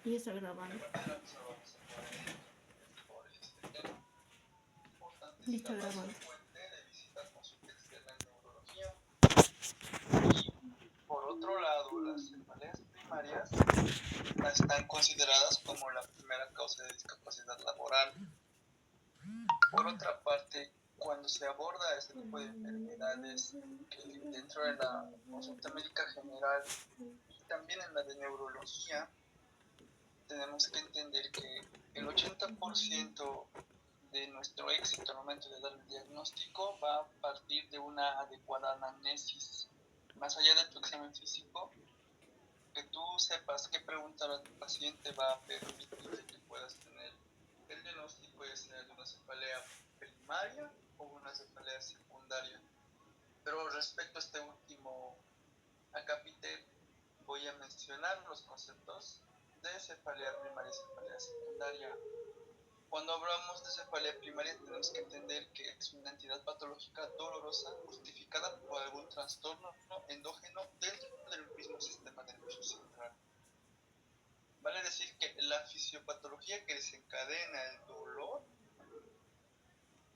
Y está grabando. Y está grabando. Por otro lado, las cefaleas primarias están consideradas como la primera causa de discapacidad laboral. Por otra parte, cuando se aborda este tipo de enfermedades dentro de la consulta médica general y también en la de neurología, tenemos que entender que el 80% de nuestro éxito al momento de dar el diagnóstico va a partir de una adecuada anamnesis. Más allá de tu examen físico, que tú sepas qué preguntar a tu paciente va a permitir que puedas tener el diagnóstico, ya sea de una cefalea primaria o una cefalea secundaria. Pero respecto a este último acápite, voy a mencionar los conceptos de cefalea primaria y cefalea secundaria. Cuando hablamos de cefalea primaria tenemos que entender que es una entidad patológica dolorosa justificada por algún trastorno endógeno dentro del mismo sistema nervioso central. Vale decir que la fisiopatología que desencadena el dolor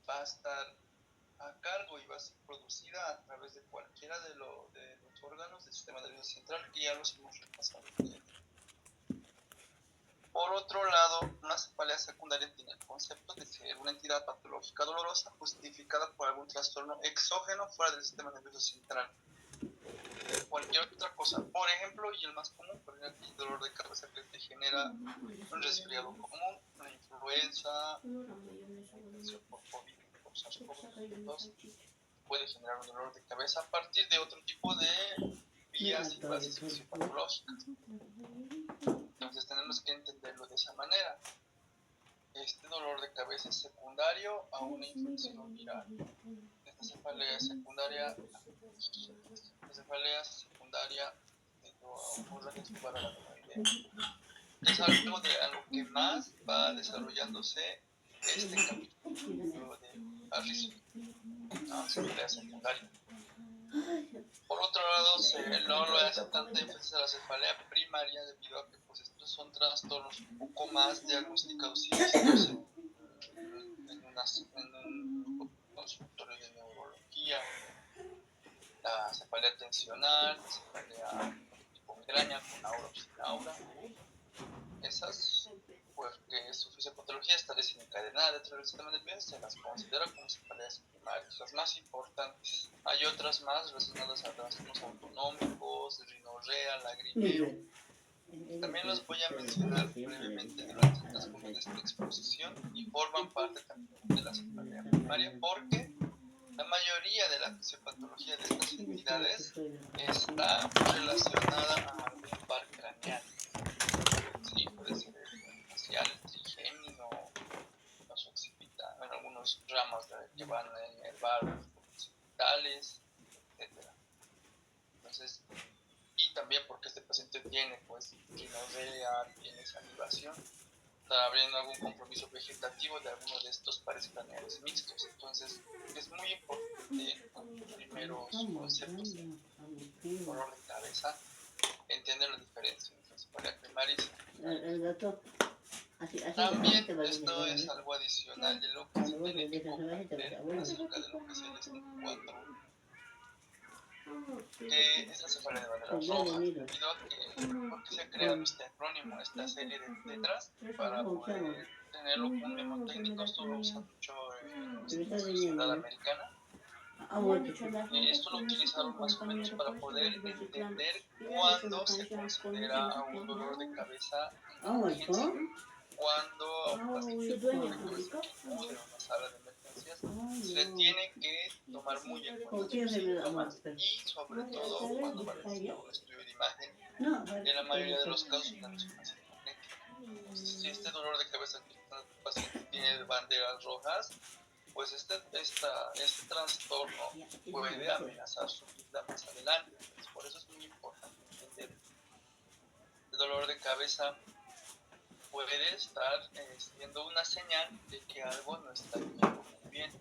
va a estar a cargo y va a ser producida a través de cualquiera de los órganos del sistema nervioso central, que ya los hemos repasado. Por otro lado, una cefalea secundaria tiene el concepto de ser una entidad patológica dolorosa justificada por algún trastorno exógeno fuera del sistema nervioso central. Cualquier otra cosa, por ejemplo, y el más común, por ejemplo, el dolor de cabeza que te genera un resfriado común, una influenza, infección por COVID, por SARS-CoV-2, puede generar un dolor de cabeza a partir de otro tipo de vías y bases fisiopatológicas. Entonces tenemos que entenderlo de esa manera. Este dolor de cabeza es secundario a una infección viral. Esta cefalea secundaria debido a un organismo para la idea. Es algo de a lo que más va desarrollándose este capítulo de Harris, cefalea secundaria. Por otro lado, no lo hace tanta énfasis a la cefalea primaria debido a que pues, estos son trastornos un poco más diagnosticados y vistos en un consultorio de neurología. La cefalea tensional, la cefalea tipo migraña con aura o sin aura. Esas, porque su fisiopatología está desencadenada dentro del sistema nervioso, se las considera como cefaleas primarias, las más importantes. Hay otras más relacionadas a trastornos autonómicos, rinorrea, lagrimeo. También los voy a mencionar brevemente durante el transcurso de esta exposición y forman parte también de la cefalea primaria porque la mayoría de la fisiopatología de estas entidades está relacionada a algún par craneal. Sí, puede ser el facial, el trigémino, los occipital, bueno, algunos ramas que van en el bar, los occipitales, etc. Entonces, y también porque este paciente tiene pues rinorrea, tiene salivación, está habiendo algún compromiso vegetativo de alguno de estos pares craneales mixtos. Entonces, es muy importante con los primeros conceptos de dolor de cabeza entender la diferencia entre cefalea primaria y secundaria. También esto es algo adicional de lo que se tiene que comprender acerca de lo que es el SNP4, que es la cefalea de banderas rojas, debido a que porque se ha creado este acrónimo, esta serie de letras, para poder tenerlo como un mnemotécnico. Esto lo usa mucho la sociedad americana. Esto lo utilizaron más o menos para poder entender cuándo se considera a un dolor de cabeza en emergencia, cuando a un paciente con dolor de cabeza que acude a una sala de emergencias se le tiene que tomar muy en cuenta sus síntomas y sobre todo cuando va a necesitar un estudio de imagen. En la mayoría de los casos una resonancia magnética. Entonces, si este dolor de cabeza que el paciente tiene de banderas rojas, pues este trastorno puede amenazar su vida más adelante. Entonces, por eso es muy importante entender. El dolor de cabeza puede estar siendo una señal de que algo no está yendo muy bien.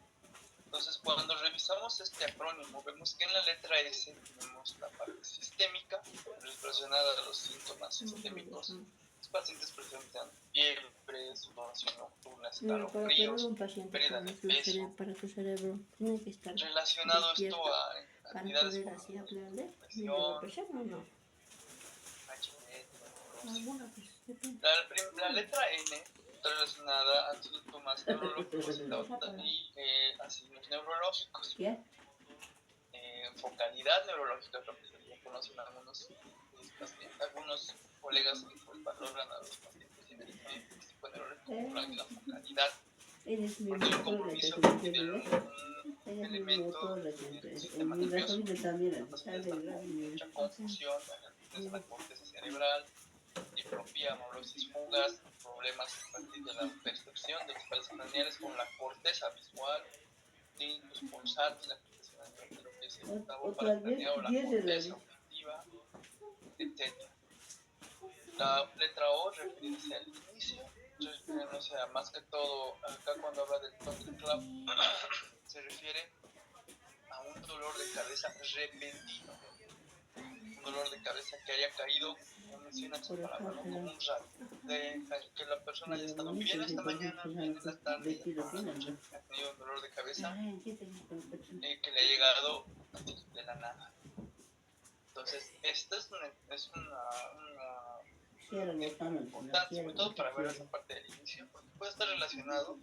Entonces, cuando revisamos este acrónimo, vemos que en la letra S tenemos la parte sistémica, relacionada a los síntomas sistémicos, pacientes presentan fiebre, sudoración nocturna, Para operar escalofríos, un paciente pérdida de peso. para tu cerebro tiene que estar Relacionado esto despierto a para actividades poder como así hablarle. ¿De depresión, depresión o no? ansiedad, neurosis. Alguna pues depende. La letra N está relacionada a síntomas neurológicos y signos neurológicos. ¿Qué? Focalidad neurológica, lo que se le conocen algunos colegas que pues, valoran a los pacientes y medicamentos neurológicos con la focalidad, Eres mi porque hay un motor de compromiso con tener telefonía. un Eres mi elemento motor de en el siempre. sistema Mi nervioso. gasolina también. Los pacientes están con mucha confusión en la corteza cerebral, diplopía, amaurosis, fugas, problemas a partir de la percepción de los pares craneales con la corteza visual, tinnitus pulsátil, la afectación de lo que es el octavo paracraneal, la corteza auditiva, etc. La letra O referirse al inicio, refiriéndose a más que todo, acá cuando habla del thunderclap, se refiere a un dolor de cabeza repentino, un dolor de cabeza que haya caído, como menciona en su palabra, ¿no? Como un rato, de que la persona haya estado bien esta mañana, bien en la tarde y por la noche ha tenido un dolor de cabeza que le ha llegado de la nada. Entonces, esta es un importante, sobre todo para ver esa parte del inicio, porque puede estar relacionado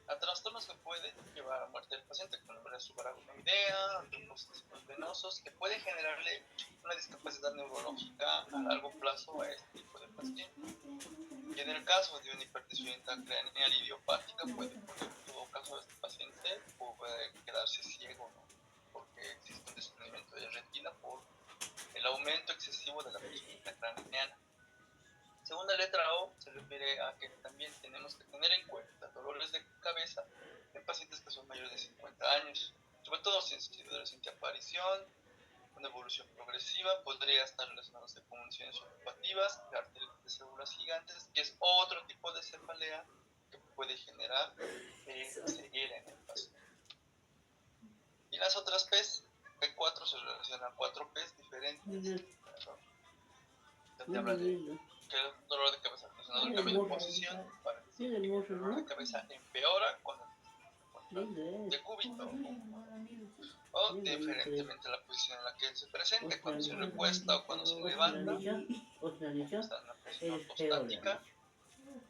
a trastornos que pueden llevar a muerte del paciente, como la subarachnoidea, antroposis venosos, que puede generarle una discapacidad neurológica a largo plazo a este tipo de paciente. Y en el caso de una hipertensión intracraneal idiopática, puede, en todo caso, este paciente puede quedarse ciego, ¿no? Porque existe un desprendimiento de retina por el aumento excesivo de la presión intracraneana. Segunda letra O se refiere a que también tenemos que tener en cuenta dolores de cabeza en pacientes que son mayores de 50 años, sobre todo si de reciente aparición, una evolución progresiva, podría estar relacionándose con condiciones ocupativas, arteritis de células gigantes, que es otro tipo de cefalea que puede generar ceguera en el paciente. Y las otras P's, P4 se relacionan a 4 P's diferentes. Te habla de que el dolor de cabeza relacionado al cambio de posición, para decir que el dolor de cabeza empeora cuando se encuentra de cúbito o diferentemente a la posición en la que se presente, cuando se recuesta o cuando se levanta, está en una posición ortostática.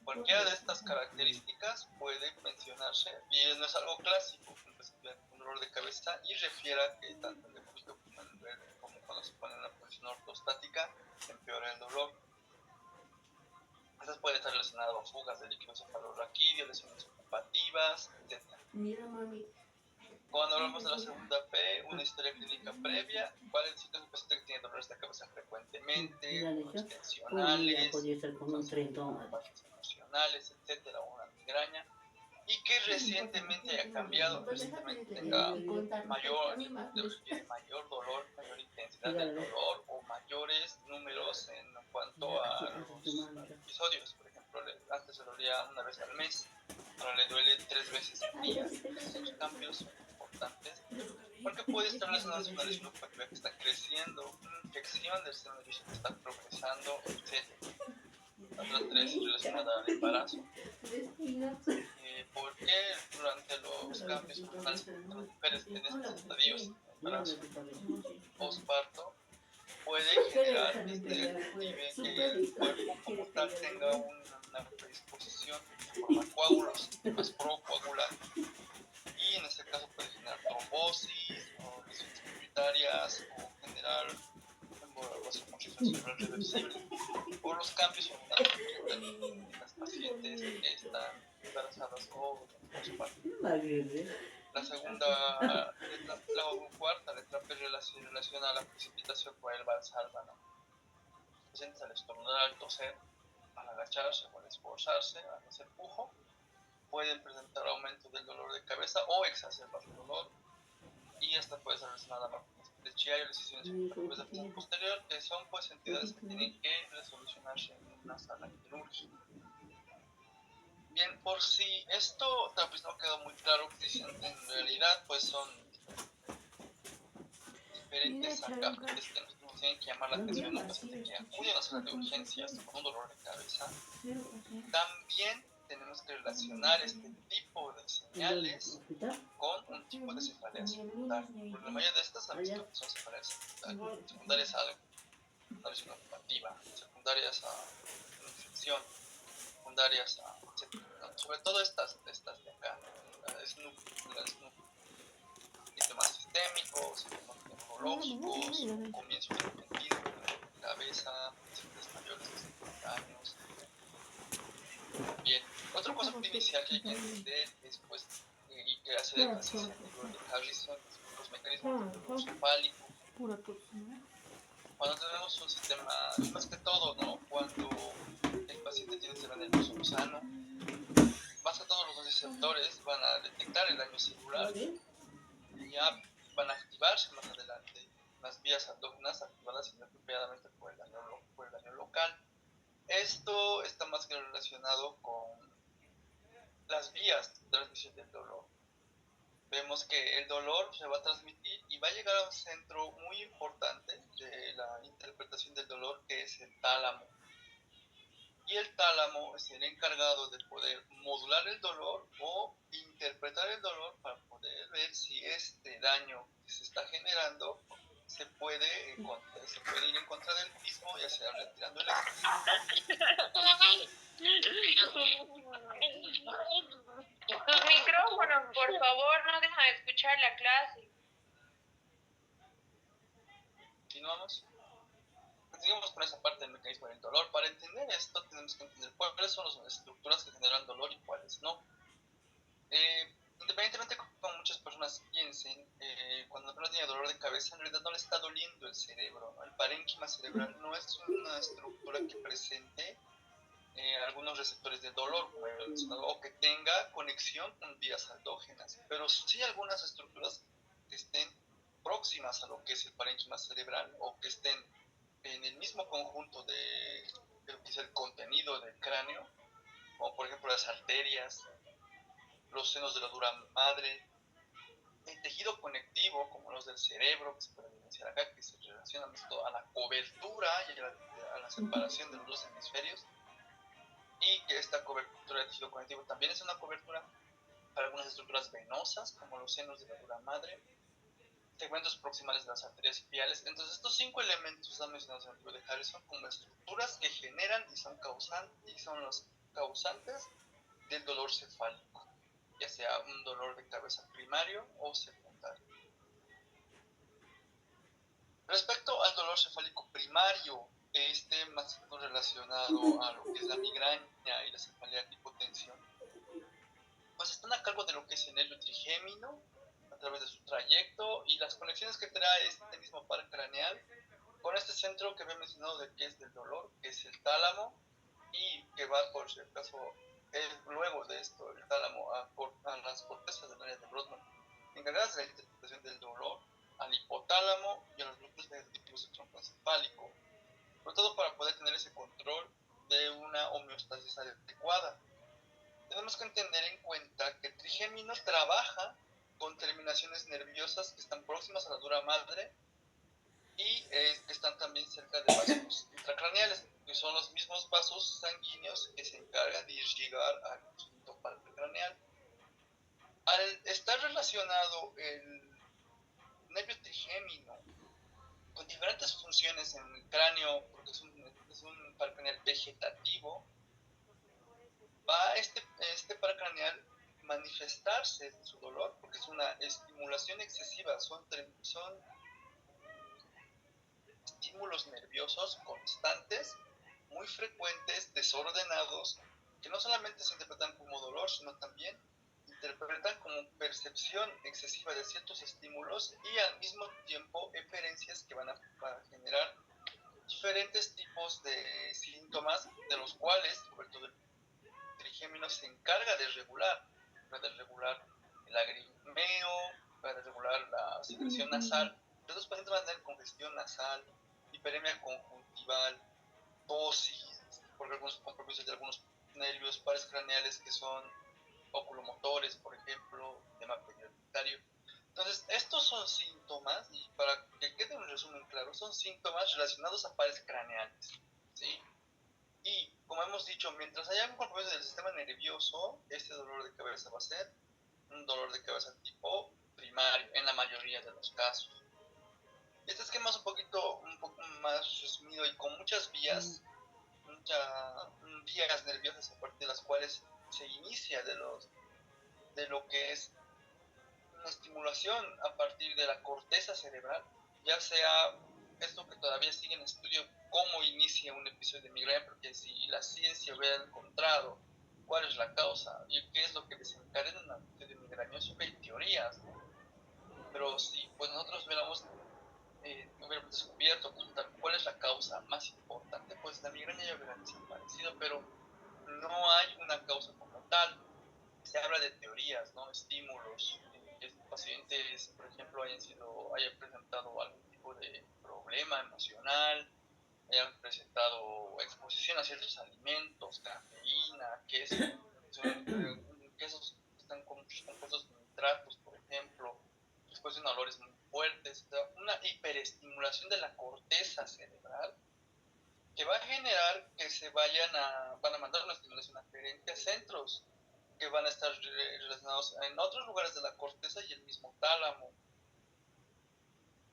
Cualquiera de estas características puede mencionarse, y no es algo clásico, un dolor de cabeza y refiera que tanto en decúbito como cuando se pone en una posición ortostática empeora el dolor. Estas pueden estar relacionadas a fugas de líquido cefalorraquídeo, lesiones ocupativas, etc. Mira, mami. Cuando hablamos de la segunda P, una historia clínica previa, ¿cuál es el sitio del paciente que tiene dolores de cabeza frecuentemente, dolores tensionales, bajas emocionales, etcétera, o una migraña, y que recientemente haya cambiado, recientemente tenga mayor dolor, mayor intensidad del dolor o mayores números en cuanto a los episodios. Por ejemplo, antes se dolía una vez al mes, ahora le duele 3 veces al día. Estos cambios son importantes porque puede estar relacionado con una lesión ocupativa que está creciendo, una infección del sistema nervioso que está progresando, etc. La otra 3 es relacionada al embarazo. Porque durante los cambios hormonales de las mujeres en estos estadios de embarazo postparto puede generar que el cuerpo como tal tenga una predisposición a formar coágulos, más procoagulantes, y en este caso puede generar trombosis o lesiones prioritarias o generar embolismo cerebral reversible por los cambios hormonales en las pacientes que están embarazadas o en postparto. La segunda letra, la cuarta letra P relaciona a la precipitación por el valsalva, ¿no? Los pacientes al estornudar, al toser, al agacharse o al esforzarse, al hacer pujo, pueden presentar aumento del dolor de cabeza o exacerbar el dolor, y esta puede ser relacionada a la pechiaria y lesiones operativas del tubo posterior, que son pues entidades que tienen que resolucionarse en una sala quirúrgica. Bien, por si esto tal vez no quedó muy claro, en realidad pues son diferentes acápites que nosotros tienen que llamar la atención a un paciente que acude a una sala de urgencias con un dolor de cabeza, también tenemos que relacionar este tipo de señales con un tipo de cefalea secundaria. Porque la mayoría de estas han visto que son cefaleas secundarias a una lesión ocupativa, secundarias a una infección, secundarias a, etcétera. Sobre todo estas de acá, las síntomas sistémicos, síntomas neurológicos, comienzo repentino de dolor de cabeza, pacientes mayores de 50 años. Bien, otra cosa inicial que hay que entender es, pues, y que hace énfasis en el libro de Harrison, los mecanismos del dolor cefálico. Cuando tenemos un sistema, y más que todo, ¿no? Cuando el paciente tiene sistema nervioso sano, más que todos los receptores van a detectar el daño celular y ya van a activarse más adelante las vías endógenas activadas inapropiadamente por el daño local. Esto está más que relacionado con las vías de transmisión del dolor. Vemos que el dolor se va a transmitir y va a llegar a un centro muy importante de la interpretación del dolor, que es el tálamo. Y el tálamo es el encargado de poder modular el dolor o interpretar el dolor para poder ver si este daño que se está generando se puede ir en contra del mismo, ya sea retirando el estímulo. Tus micrófonos, por favor, no dejan de escuchar la clase. Continuamos. Sigamos con esa parte del mecanismo del dolor. Para entender esto, tenemos que entender cuáles son las estructuras que generan dolor y cuáles no. Independientemente de cómo muchas personas piensen, cuando la persona tiene dolor de cabeza, en realidad no le está doliendo el cerebro, ¿no? El parénquima cerebral no es una estructura que presente algunos receptores de dolor, como he mencionado, o que tenga conexión con vías endógenas, pero sí algunas estructuras que estén próximas a lo que es el parénquima cerebral o que estén en el mismo conjunto de lo que es el contenido del cráneo, como por ejemplo las arterias, los senos de la dura madre, el tejido conectivo, como los del cerebro, que se puede evidenciar acá, que se relaciona más todo a la cobertura y a la separación de los dos hemisferios, y que esta cobertura de tejido conectivo también es una cobertura para algunas estructuras venosas, como los senos de la dura madre, segmentos proximales de las arterias viales. Entonces, estos 5 elementos están mencionados en el libro de Harrison como estructuras que generan y son los causantes del dolor cefálico, ya sea un dolor de cabeza primario o secundario. Respecto al dolor cefálico primario, más relacionado a lo que es la migraña y la cefalea tipo tensión, pues están a cargo de lo que es el nervio trigémino a través de su trayecto y las conexiones que trae este mismo par craneal con este centro que había mencionado de que es del dolor, que es el tálamo, y que va, por si acaso, luego de esto, el tálamo a las cortezas del área de Brodmann, encargadas de la interpretación del dolor, al hipotálamo y a los núcleos vegetativos del tronco encefálico, sobre todo para poder tener ese control de una homeostasis adecuada. Tenemos que tener en cuenta que el trigémino trabaja con terminaciones nerviosas que están próximas a la dura madre y que están también cerca de vasos intracraneales, que son los mismos vasos sanguíneos que se encargan de irrigar al quinto parque craneal. Al estar relacionado el nervio trigémino con diferentes funciones en el cráneo, porque es un par craneal vegetativo, va este par craneal manifestarse de su dolor, porque es una estimulación excesiva, son estímulos nerviosos constantes, muy frecuentes, desordenados, que no solamente se interpretan como dolor, sino también interpretan como percepción excesiva de ciertos estímulos y al mismo tiempo eferencias que van a generar diferentes tipos de síntomas, de los cuales, sobre todo el trigémino se encarga de regular, el lagrimeo, de regular la secreción nasal. Los pacientes van a tener congestión nasal, hiperemia conjuntival, tosis, por algunos compromisos de algunos nervios, pares craneales que son oculomotores, por ejemplo, tema prioritario. Entonces, estos son síntomas, y para que quede un resumen claro, son síntomas relacionados a pares craneales, ¿sí? Y, como hemos dicho, mientras haya un compromiso del sistema nervioso, este dolor de cabeza va a ser un dolor de cabeza tipo primario, en la mayoría de los casos. Este esquema es un poco más resumido y con muchas vías nerviosas a partir de las cuales se inicia de lo que es una estimulación a partir de la corteza cerebral, ya sea esto que todavía sigue en estudio, cómo inicia un episodio de migraña, porque si la ciencia hubiera encontrado cuál es la causa y qué es lo que desencadena un episodio migrañoso, hay teorías, ¿no? Pero si pues nosotros hubiéramos descubierto como tal cuál es la causa más importante, pues la migraña ya hubiera desaparecido, pero no hay una causa como tal. Se habla de teorías, ¿no? Estímulos, que estos pacientes, por ejemplo, hayan presentado algún tipo de problema emocional, hayan presentado exposición a ciertos alimentos, cafeína, quesos que están con muchos compuestos de nitratos, por ejemplo, después de olores muy fuertes, o sea, una hiperestimulación de la corteza cerebral que va a generar que van a mandar una estimulación aferente a centros que van a estar relacionados en otros lugares de la corteza y el mismo tálamo,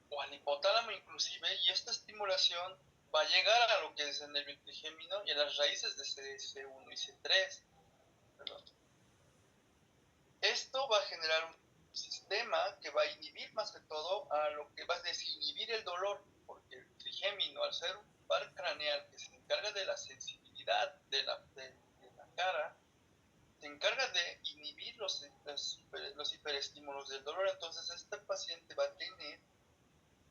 o al hipotálamo inclusive, y esta estimulación va a llegar a lo que es el nervio trigémino y a las raíces de C1 y C3. ¿Verdad? Esto va a generar un sistema que va a inhibir más que todo a lo que va a desinhibir el dolor, porque el trigémino, al ser un par craneal que se encarga de la sensibilidad de la cara, se encarga de inhibir los hiperestímulos del dolor. Entonces este paciente va a tener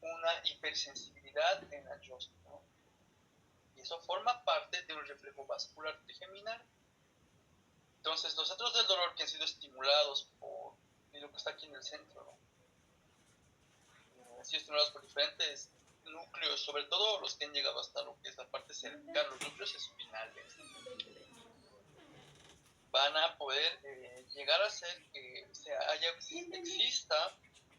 una hipersensibilidad en la yosca, ¿no? Y eso forma parte de un reflejo vascular trigeminal. Entonces los centros del dolor que han sido estimulados por lo que está aquí en el centro, ¿no? Han sido estimulados por diferentes núcleos, sobre todo los que han llegado hasta lo que es la parte cervical, los núcleos espinales, van a poder llegar a ser que exista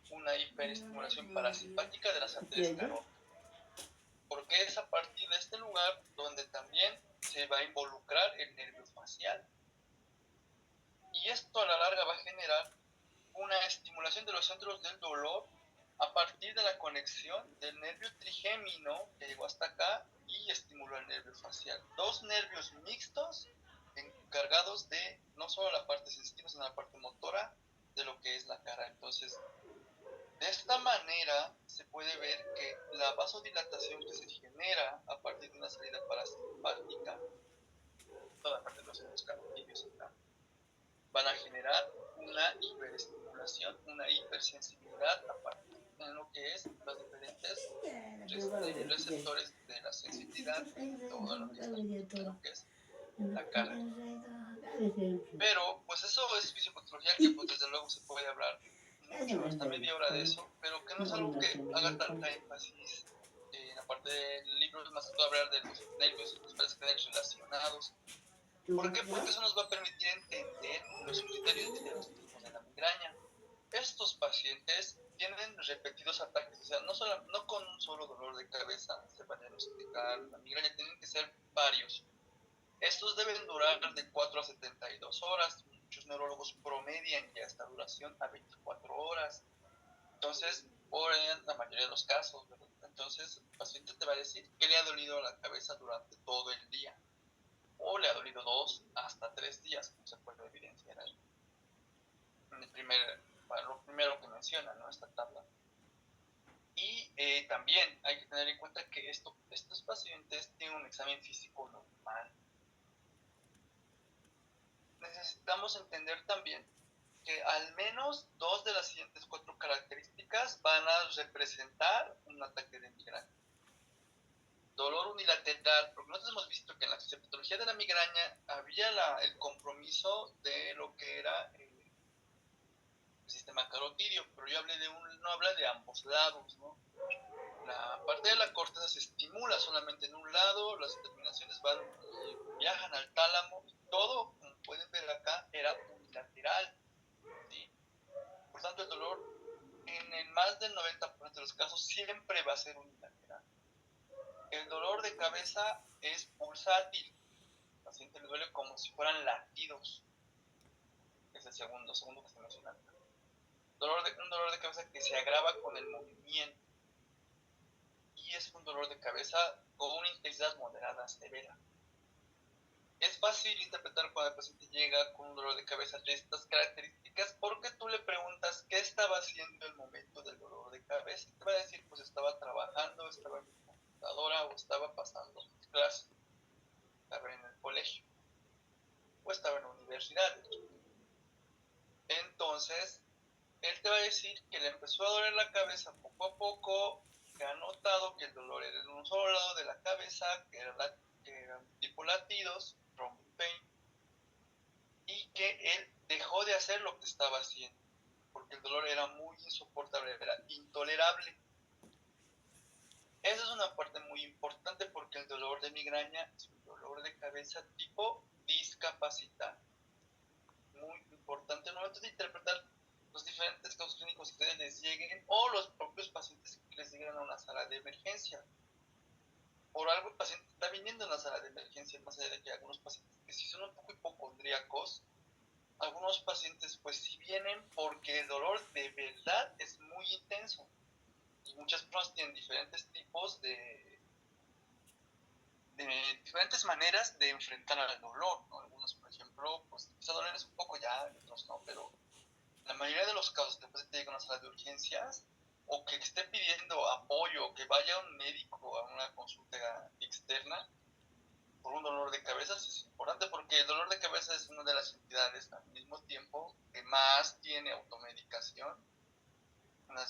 una hiperestimulación parasimpática de las arterias carótidas, porque es a partir de este lugar donde también se va a involucrar el nervio facial. Y esto a la larga va a generar una estimulación de los centros del dolor a partir de la conexión del nervio trigémino que llegó hasta acá y estimuló el nervio facial. Dos nervios mixtos encargados de no solo la parte sensitiva, sino la parte motora de lo que es la cara. Entonces, de esta manera se puede ver que la vasodilatación que se genera a partir de una salida parasimpática, toda la parte de los centros carotídeos acá, van a generar una hiperestimulación, una hipersensibilidad a partir de lo que es los diferentes receptores de la sensibilidad en todo lo que es la cara. Pero pues eso es fisiopatología que pues desde luego se puede hablar mucho, hasta media hora de eso, pero que no es algo que haga tanta énfasis en la parte del libro, es más que todo hablar de los nervios y los pares craneales relacionados. ¿Por qué? Porque eso nos va a permitir entender los criterios de los tipos de la migraña. Estos pacientes tienen repetidos ataques, o sea, no con un solo dolor de cabeza se va a diagnosticar la migraña, tienen que ser varios. Estos deben durar de 4 a 72 horas, muchos neurólogos promedian ya esta duración a 24 horas, entonces, por en la mayoría de los casos, ¿verdad? Entonces, el paciente te va a decir que le ha dolido la cabeza durante todo el día, o le ha dolido 2 hasta 3 días, como se puede evidenciar ahí. Lo primero que menciona, ¿no? Esta tabla. Y también hay que tener en cuenta que estos pacientes tienen un examen físico normal. Necesitamos entender también que al menos 2 de las siguientes 4 características van a representar un ataque de migraña. Dolor unilateral, porque nosotros hemos visto que en la fisiopatología de la migraña había el compromiso de lo que era el sistema carotidio, pero yo no habla de ambos lados, ¿no? La parte de la corteza se estimula solamente en un lado, las terminaciones viajan al tálamo y todo, como pueden ver acá, era unilateral, ¿sí? Por tanto, el dolor más del 90% de los casos siempre va a ser unilateral. El dolor de cabeza es pulsátil. Al paciente le duele como si fueran latidos. Es el segundo que se menciona. Un dolor de cabeza que se agrava con el movimiento. Y es un dolor de cabeza con una intensidad moderada, severa. Es fácil interpretar cuando el paciente llega con un dolor de cabeza de estas características porque tú le preguntas qué estaba haciendo en el momento del dolor de cabeza. Te va a decir, pues estaba trabajando, estaba en mi computadora o estaba pasando mis clases, estaba en el colegio o estaba en la universidad. Entonces, él te va a decir que le empezó a doler la cabeza poco a poco, que ha notado que el dolor era en un solo lado de la cabeza, que eran tipo latidos, thrombin pain, y que él dejó de hacer lo que estaba haciendo, porque el dolor era muy insoportable, era intolerable. Esa es una parte muy importante porque el dolor de migraña es un dolor de cabeza tipo discapacitante. Muy importante al momento de interpretar los diferentes casos clínicos que les lleguen o los propios pacientes que les lleguen a una sala de emergencia. Por algo el paciente está viniendo a una sala de emergencia, más allá de que algunos pacientes que sí son un poco hipocondríacos, algunos pacientes pues sí vienen porque el dolor de verdad es muy intenso. Y muchas personas tienen diferentes tipos de diferentes maneras de enfrentar al dolor, ¿no? Algunos, por ejemplo, pues empieza a dolerles un poco ya, otros no, pero la mayoría de los casos que el paciente llega a una sala de urgencias o que esté pidiendo apoyo, que vaya a un médico a una consulta externa por un dolor de cabeza, es importante porque el dolor de cabeza es una de las entidades al mismo tiempo que más tiene automedicación, una